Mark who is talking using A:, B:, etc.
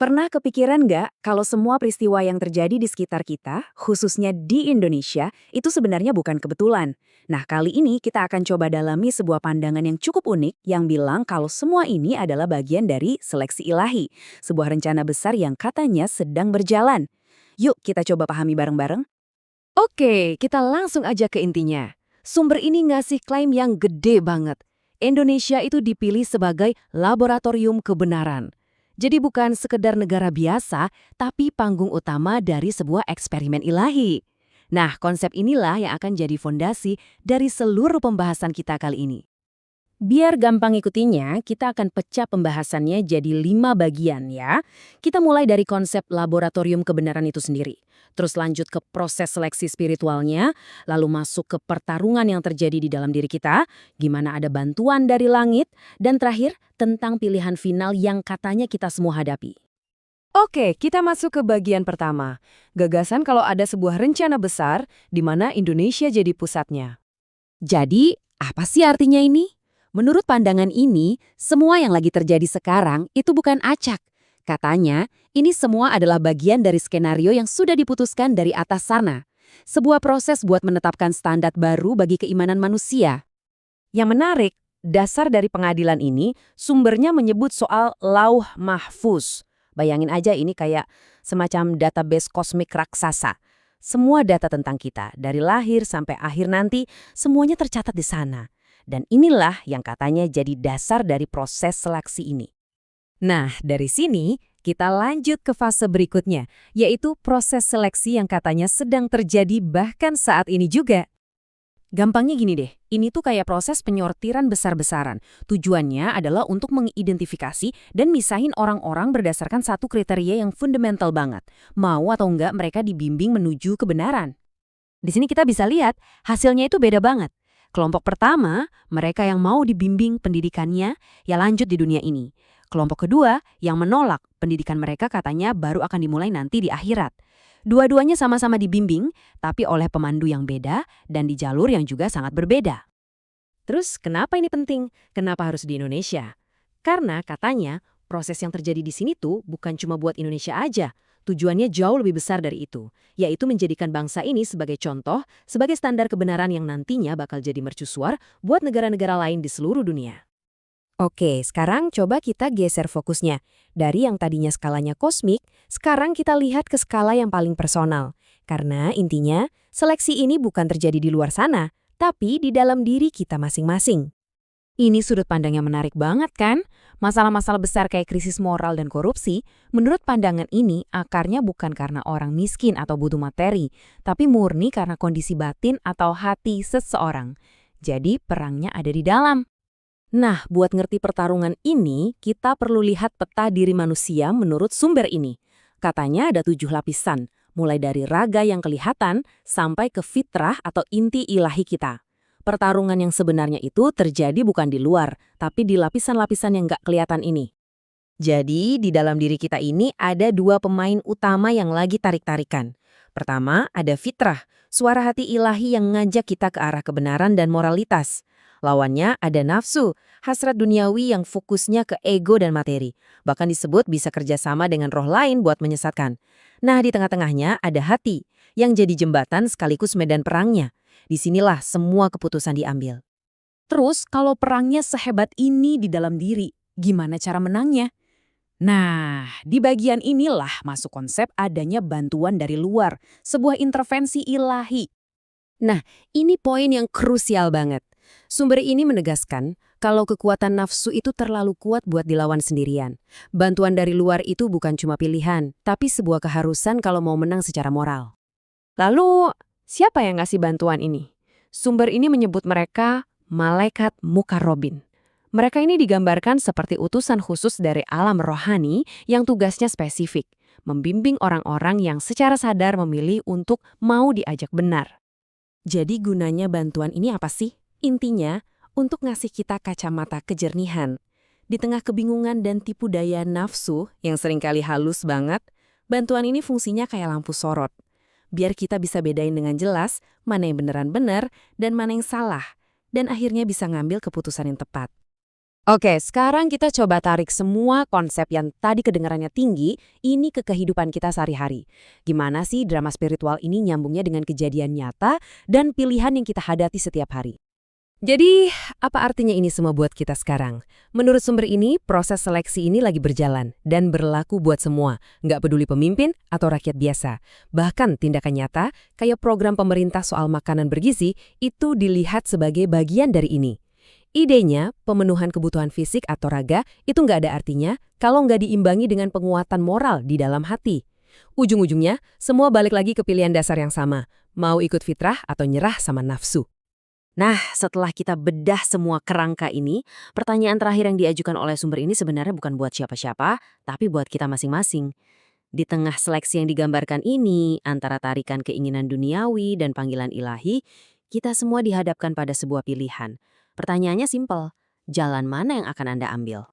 A: Pernah kepikiran nggak kalau semua peristiwa yang terjadi di sekitar kita, khususnya di Indonesia, itu sebenarnya bukan kebetulan? Nah, kali ini kita akan coba dalami sebuah pandangan yang cukup unik yang bilang kalau semua ini adalah bagian dari seleksi ilahi, sebuah rencana besar yang katanya sedang berjalan. Yuk kita coba pahami bareng-bareng.
B: Oke, kita langsung aja ke intinya. Sumber ini ngasih klaim yang gede banget. Indonesia itu dipilih sebagai laboratorium kebenaran. Jadi bukan sekedar negara biasa, tapi panggung utama dari sebuah eksperimen ilahi. Nah, konsep inilah yang akan jadi fondasi dari seluruh pembahasan kita kali ini.
A: Biar gampang ikutinya, kita akan pecah pembahasannya jadi 5 bagian ya. Kita mulai dari konsep laboratorium kebenaran itu sendiri. Terus lanjut ke proses seleksi spiritualnya, lalu masuk ke pertarungan yang terjadi di dalam diri kita, gimana ada bantuan dari langit, dan terakhir tentang pilihan final yang katanya kita semua hadapi.
B: Oke, kita masuk ke bagian pertama. Gagasan kalau ada sebuah rencana besar di mana Indonesia jadi pusatnya.
A: Jadi, apa sih artinya ini? Menurut pandangan ini, semua yang lagi terjadi sekarang itu bukan acak. Katanya, ini semua adalah bagian dari skenario yang sudah diputuskan dari atas sana. Sebuah proses buat menetapkan standar baru bagi keimanan manusia.
B: Yang menarik, dasar dari pengadilan ini sumbernya menyebut soal Lauh Mahfuz. Bayangin aja ini kayak semacam database kosmik raksasa. Semua data tentang kita, dari lahir sampai akhir nanti, semuanya tercatat di sana. Dan inilah yang katanya jadi dasar dari proses seleksi ini. Nah, dari sini kita lanjut ke fase berikutnya, yaitu proses seleksi yang katanya sedang terjadi bahkan saat ini juga. Gampangnya gini deh, ini tuh kayak proses penyortiran besar-besaran. Tujuannya adalah untuk mengidentifikasi dan misahin orang-orang berdasarkan satu kriteria yang fundamental banget. Mau atau enggak mereka dibimbing menuju kebenaran. Di sini kita bisa lihat, hasilnya itu beda banget. Kelompok pertama, mereka yang mau dibimbing pendidikannya, ya lanjut di dunia ini. Kelompok kedua, yang menolak, pendidikan mereka katanya baru akan dimulai nanti di akhirat. Dua-duanya sama-sama dibimbing, tapi oleh pemandu yang beda dan di jalur yang juga sangat berbeda. Terus kenapa ini penting? Kenapa harus di Indonesia? Karena katanya proses yang terjadi di sini tuh bukan cuma buat Indonesia aja. Tujuannya jauh lebih besar dari itu, yaitu menjadikan bangsa ini sebagai contoh, sebagai standar kebenaran yang nantinya bakal jadi mercusuar buat negara-negara lain di seluruh dunia. Oke, sekarang coba kita geser fokusnya. Dari yang tadinya skalanya kosmik, sekarang kita lihat ke skala yang paling personal. Karena intinya, seleksi ini bukan terjadi di luar sana, tapi di dalam diri kita masing-masing. Ini sudut pandang yang menarik banget kan? Masalah-masalah besar kayak krisis moral dan korupsi, menurut pandangan ini akarnya bukan karena orang miskin atau butuh materi, tapi murni karena kondisi batin atau hati seseorang. Jadi perangnya ada di dalam. Nah, buat ngerti pertarungan ini, kita perlu lihat peta diri manusia menurut sumber ini. Katanya ada 7 lapisan, mulai dari raga yang kelihatan sampai ke fitrah atau inti ilahi kita. Pertarungan yang sebenarnya itu terjadi bukan di luar, tapi di lapisan-lapisan yang nggak kelihatan ini. Jadi, di dalam diri kita ini ada 2 pemain utama yang lagi tarik-tarikan. Pertama, ada fitrah, suara hati ilahi yang ngajak kita ke arah kebenaran dan moralitas. Lawannya ada nafsu, hasrat duniawi yang fokusnya ke ego dan materi. Bahkan disebut bisa kerjasama dengan roh lain buat menyesatkan. Nah, di tengah-tengahnya ada hati, yang jadi jembatan sekaligus medan perangnya. Disinilah semua keputusan diambil. Terus kalau perangnya sehebat ini di dalam diri, gimana cara menangnya? Nah, di bagian inilah masuk konsep adanya bantuan dari luar, sebuah intervensi ilahi. Nah, ini poin yang krusial banget. Sumber ini menegaskan kalau kekuatan nafsu itu terlalu kuat buat dilawan sendirian. Bantuan dari luar itu bukan cuma pilihan, tapi sebuah keharusan kalau mau menang secara moral. Lalu, siapa yang ngasih bantuan ini? Sumber ini menyebut mereka malaikat mukarrabin. Mereka ini digambarkan seperti utusan khusus dari alam rohani yang tugasnya spesifik, membimbing orang-orang yang secara sadar memilih untuk mau diajak benar. Jadi gunanya bantuan ini apa sih? Intinya, untuk ngasih kita kacamata kejernihan. Di tengah kebingungan dan tipu daya nafsu yang seringkali halus banget, bantuan ini fungsinya kayak lampu sorot. Biar kita bisa bedain dengan jelas mana yang beneran benar dan mana yang salah, dan akhirnya bisa ngambil keputusan yang tepat. Oke, sekarang kita coba tarik semua konsep yang tadi kedengarannya tinggi, ini ke kehidupan kita sehari-hari. Gimana sih drama spiritual ini nyambungnya dengan kejadian nyata dan pilihan yang kita hadapi setiap hari? Jadi, apa artinya ini semua buat kita sekarang? Menurut sumber ini, proses seleksi ini lagi berjalan dan berlaku buat semua, nggak peduli pemimpin atau rakyat biasa. Bahkan tindakan nyata, kayak program pemerintah soal makanan bergizi, itu dilihat sebagai bagian dari ini. Idenya, pemenuhan kebutuhan fisik atau raga itu nggak ada artinya kalau nggak diimbangi dengan penguatan moral di dalam hati. Ujung-ujungnya, semua balik lagi ke pilihan dasar yang sama, mau ikut fitrah atau nyerah sama nafsu.
A: Nah, setelah kita bedah semua kerangka ini, pertanyaan terakhir yang diajukan oleh sumber ini sebenarnya bukan buat siapa-siapa, tapi buat kita masing-masing. Di tengah seleksi yang digambarkan ini, antara tarikan keinginan duniawi dan panggilan ilahi, kita semua dihadapkan pada sebuah pilihan. Pertanyaannya simpel, jalan mana yang akan Anda ambil?